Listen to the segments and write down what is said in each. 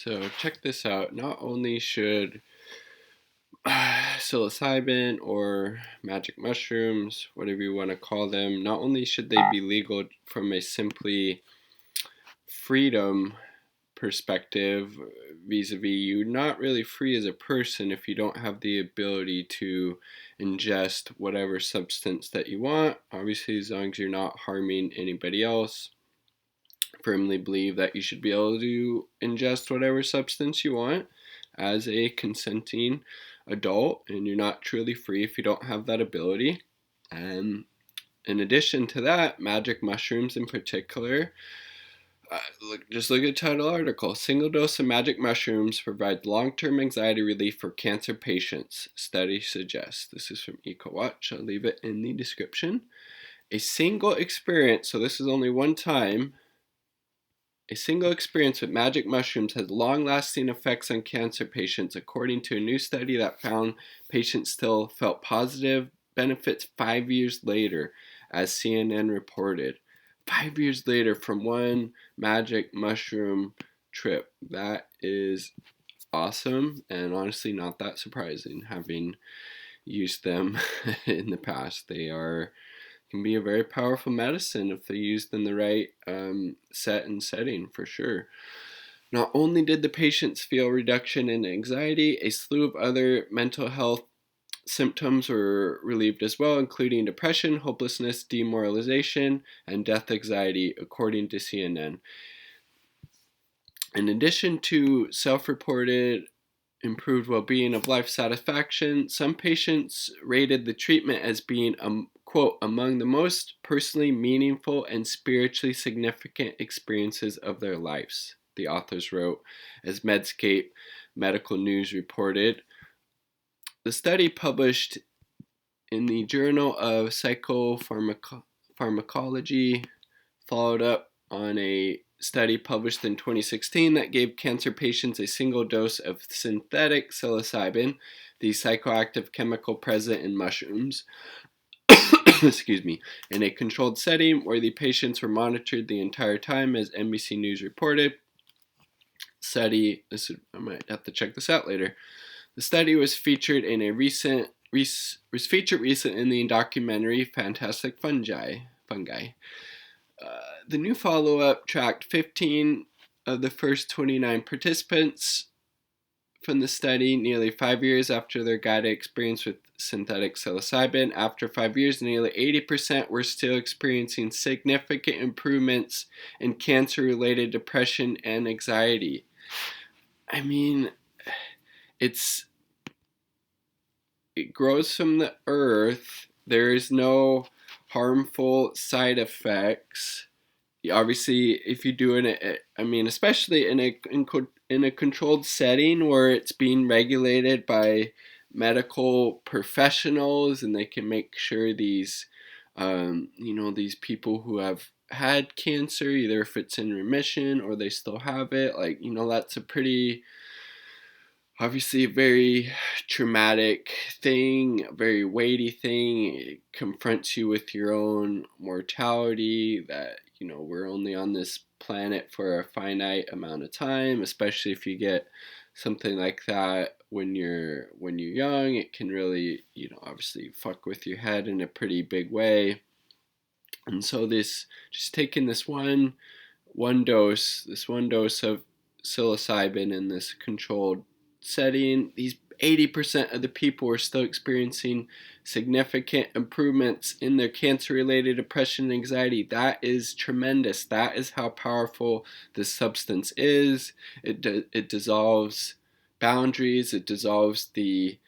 So check this out. Not only should psilocybin or magic mushrooms, whatever you want to call them, not only should they be legal from a simply freedom perspective, vis-a-vis you're not really free as a person if you don't have the ability to ingest whatever substance that you want. Obviously, as long as you're not harming anybody else, firmly believe that you should be able to ingest whatever substance you want as a consenting adult, and you're not truly free if you don't have that ability. And in addition to that, magic mushrooms in particular, just look at the title article. Single dose of magic mushrooms provides long-term anxiety relief for cancer patients, study suggests. This is from EcoWatch. I'll leave it in the description. A single experience, so this is only one time, a single experience with magic mushrooms has long-lasting effects on cancer patients, according to a new study that found patients still felt positive benefits 5 years later, as CNN reported. 5 years later from one magic mushroom trip. That is awesome, and honestly not that surprising, having used them in the past. They can be a very powerful medicine if they're used in the right set and setting, for sure. Not only did the patients feel reduction in anxiety, a slew of other mental health symptoms were relieved as well, including depression, hopelessness, demoralization, and death anxiety, according to CNN. In addition to self-reported improved well-being of life satisfaction, some patients rated the treatment as being, quote, among the most personally meaningful and spiritually significant experiences of their lives, the authors wrote, as Medscape Medical News reported. The study, published in the Journal of Psychopharmacology, followed up on a study published in 2016 that gave cancer patients a single dose of synthetic psilocybin, the psychoactive chemical present in mushrooms, excuse me, in a controlled setting where the patients were monitored the entire time, as NBC News reported. I might have to check this out later. The study was featured in in the documentary Fantastic Fungi. The new follow-up tracked 15 of the first 29 participants from the study nearly 5 years after their guided experience with synthetic psilocybin. After 5 years, nearly 80% were still experiencing significant improvements in cancer-related depression and anxiety. I mean, it grows from the earth. There is no harmful side effects. Obviously, if you do it, especially in a controlled setting where it's being regulated by medical professionals, and they can make sure these these people who have had cancer, either if it's in remission or they still have it, that's a pretty, obviously, a very traumatic thing, a very weighty thing. It confronts you with your own mortality, that we're only on this planet for a finite amount of time, especially if you get something like that when you're young. It can really, obviously fuck with your head in a pretty big way. And so just taking this one dose of psilocybin in this controlled setting, these 80% of the people are still experiencing significant improvements in their cancer-related depression and anxiety. That is tremendous. That is how powerful this substance is. It dissolves boundaries. It dissolves the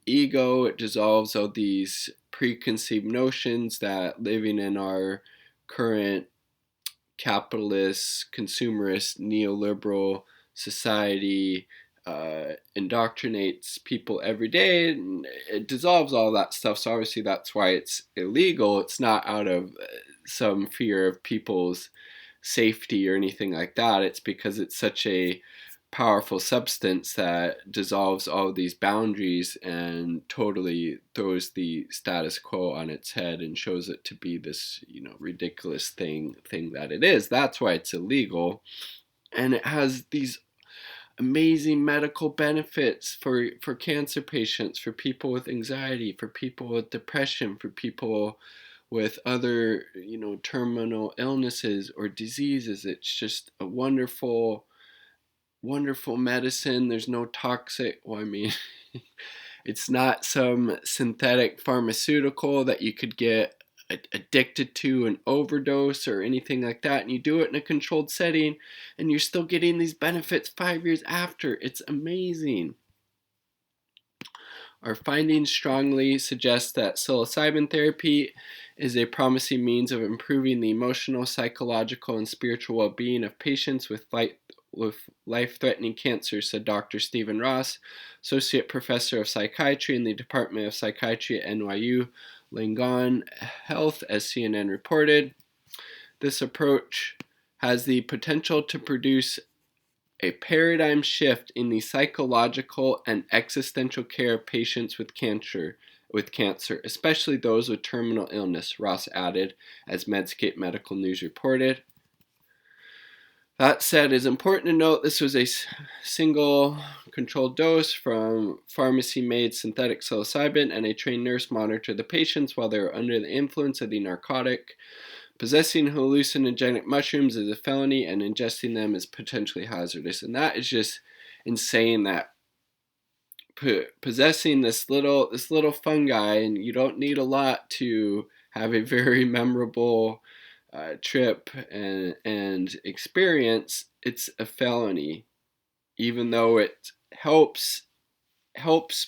ego. It dissolves all these preconceived notions that living in our current capitalist, consumerist, neoliberal society indoctrinates people every day, and it dissolves all that stuff. So obviously that's why it's illegal. It's not out of some fear of people's safety or anything like that. It's because it's such a powerful substance that dissolves all these boundaries and totally throws the status quo on its head and shows it to be this, ridiculous thing that it is. That's why it's illegal. And it has these amazing medical benefits for cancer patients, for people with anxiety, for people with depression, for people with other, terminal illnesses or diseases. It's just a wonderful, wonderful medicine. There's no toxic, well, I mean, it's not some synthetic pharmaceutical that you could get addicted to an overdose or anything like that, and you do it in a controlled setting and you're still getting these benefits 5 years after. It's amazing. Our findings strongly suggest that psilocybin therapy is a promising means of improving the emotional, psychological, and spiritual well-being of patients with life-threatening cancer, said Dr. Stephen Ross, Associate Professor of Psychiatry in the Department of Psychiatry at NYU Langone Health, as CNN reported. This approach has the potential to produce a paradigm shift in the psychological and existential care of patients with cancer, especially those with terminal illness, Ross added, as Medscape Medical News reported. That said, it's important to note this was a single controlled dose from pharmacy-made synthetic psilocybin, and a trained nurse monitored the patients while they were under the influence of the narcotic. Possessing hallucinogenic mushrooms is a felony, and ingesting them is potentially hazardous. And that is just insane, that possessing this little fungi, and you don't need a lot to have a very memorable trip and experience. It's a felony, even though it helps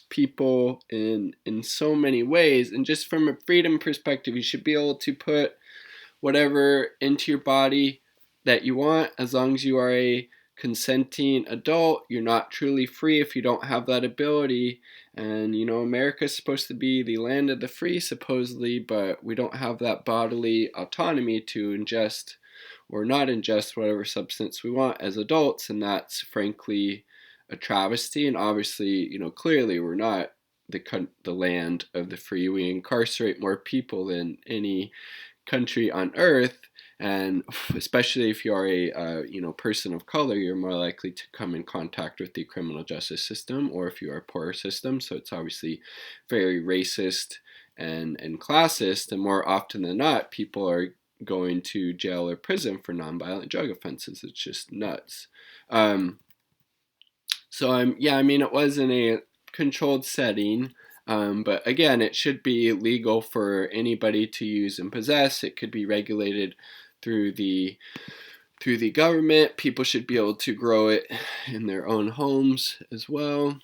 people in so many ways. And just from a freedom perspective, you should be able to put whatever into your body that you want, as long as you are a consenting adult. You're not truly free if you don't have that ability. And America's supposed to be the land of the free, supposedly, but we don't have that bodily autonomy to ingest or not ingest whatever substance we want as adults. And that's frankly a travesty. And obviously, clearly we're not the land of the free. We incarcerate more people than any country on earth, and especially if you are a person of color, you're more likely to come in contact with the criminal justice system, or if you are a poorer system. So it's obviously very racist and classist, and more often than not, people are going to jail or prison for nonviolent drug offenses. It's just nuts. It was in a controlled setting. But again, it should be legal for anybody to use and possess. It could be regulated through the government. People should be able to grow it in their own homes as well.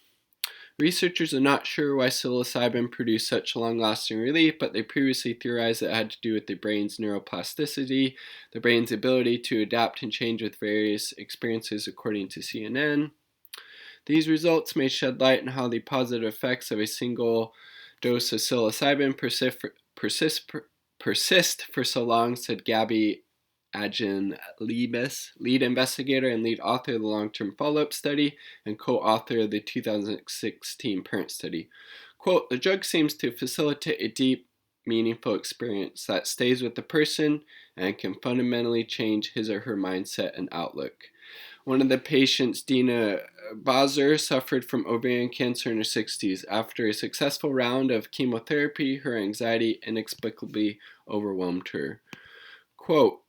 Researchers are not sure why psilocybin produced such long-lasting relief, but they previously theorized that it had to do with the brain's neuroplasticity, the brain's ability to adapt and change with various experiences, according to CNN. These results may shed light on how the positive effects of a single dose of psilocybin persist for so long, said Gabby Agin-Libes, lead investigator and lead author of the long-term follow-up study and co-author of the 2016 parent study. Quote, the drug seems to facilitate a deep, meaningful experience that stays with the person and can fundamentally change his or her mindset and outlook. One of the patients, Dina Bazer, suffered from ovarian cancer in her 60s. After a successful round of chemotherapy, her anxiety inexplicably overwhelmed her. Quote,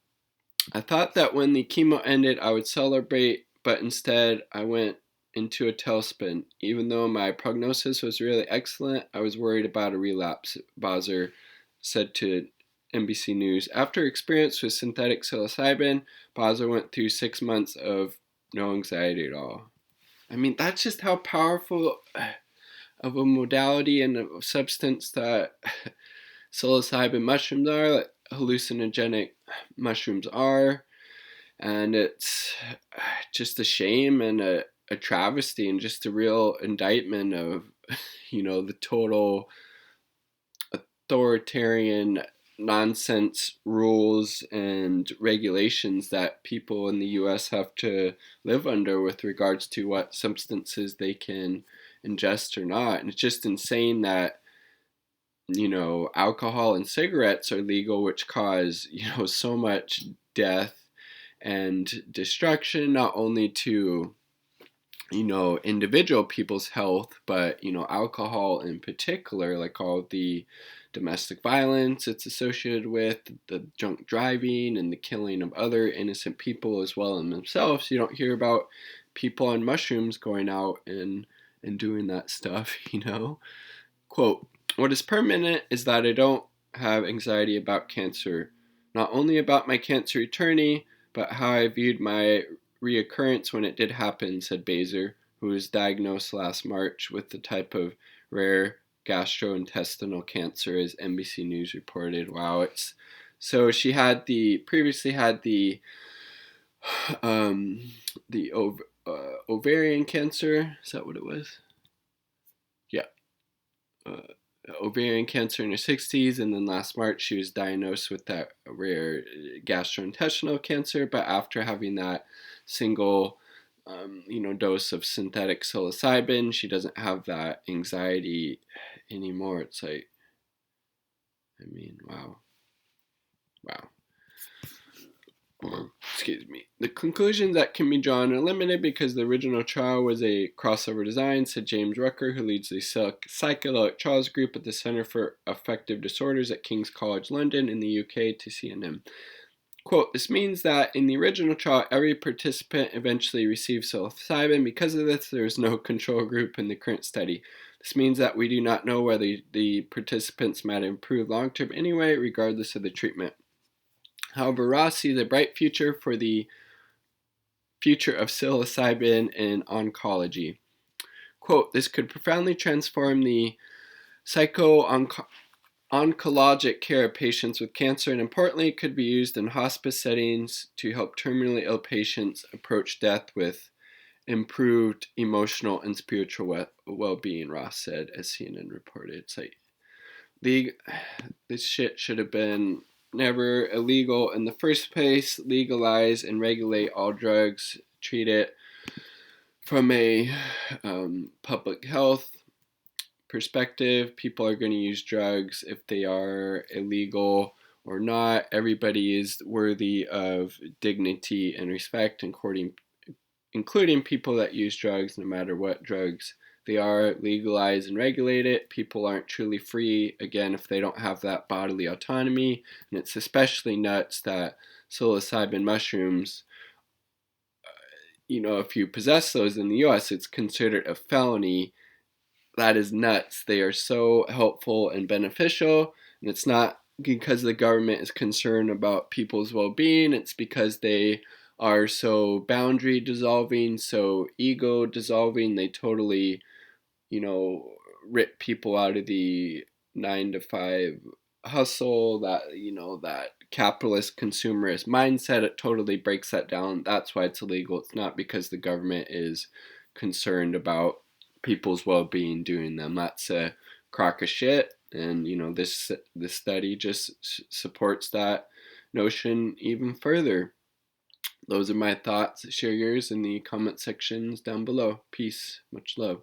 I thought that when the chemo ended, I would celebrate, but instead I went into a tailspin. Even though my prognosis was really excellent, I was worried about a relapse, Bazer said to NBC News. After experience with synthetic psilocybin, Bazer went through 6 months of no anxiety at all. I mean, that's just how powerful of a modality and a substance that psilocybin mushrooms are, like hallucinogenic mushrooms are. And it's just a shame and a travesty and just a real indictment of, the total authoritarian nonsense rules and regulations that people in the US have to live under with regards to what substances they can ingest or not. And it's just insane that, alcohol and cigarettes are legal, which cause, so much death and destruction, not only to individual people's health, but, alcohol in particular, like all the domestic violence it's associated with, the drunk driving and the killing of other innocent people as well in themselves. You don't hear about people on mushrooms going out and doing that stuff, Quote, "What is permanent is that I don't have anxiety about cancer, not only about my cancer eternity, but how I viewed my reoccurrence when it did happen," said Baser, who was diagnosed last March with the type of rare gastrointestinal cancer, as NBC News reported. Wow, so she had previously had um, the ovarian cancer. Is that what it was? Yeah. Uh, Ovarian cancer in her 60s, and then last March she was diagnosed with that rare gastrointestinal cancer. But after having that single, dose of synthetic psilocybin, she doesn't have that anxiety anymore. It's like, wow. Excuse me. "The conclusions that can be drawn are limited because the original trial was a crossover design," said James Rucker, who leads the psychedelic trials group at the Center for Affective Disorders at King's College London in the UK, to CNN. Quote, "This means that in the original trial, every participant eventually received psilocybin. Because of this, there is no control group in the current study. This means that we do not know whether the participants might improve long-term anyway, regardless of the treatment. However, Ross sees a bright future for the future of psilocybin in oncology. Quote, "This could profoundly transform the oncologic care of patients with cancer, and importantly, could be used in hospice settings to help terminally ill patients approach death with improved emotional and spiritual well-being," Ross said, as CNN reported. It's like, this shit should have been never illegal in the first place. Legalize and regulate all drugs. Treat it from a public health perspective. People are going to use drugs if they are illegal or not. Everybody is worthy of dignity and respect, including people that use drugs, no matter what drugs they are. Legalize and regulate it. People aren't truly free, again, if they don't have that bodily autonomy. And it's especially nuts that psilocybin mushrooms, if you possess those in the US, it's considered a felony. That is nuts. They are so helpful and beneficial, and it's not because the government is concerned about people's well-being. It's because they are so boundary dissolving, so ego dissolving. They totally, rip people out of the 9 to 5 hustle, that capitalist consumerist mindset. It totally breaks that down. That's why it's illegal. It's not because the government is concerned about people's well-being doing them. That's a crock of shit, and this study just supports that notion even further. Those are my thoughts. Share yours in the comment sections down below. Peace. Much love.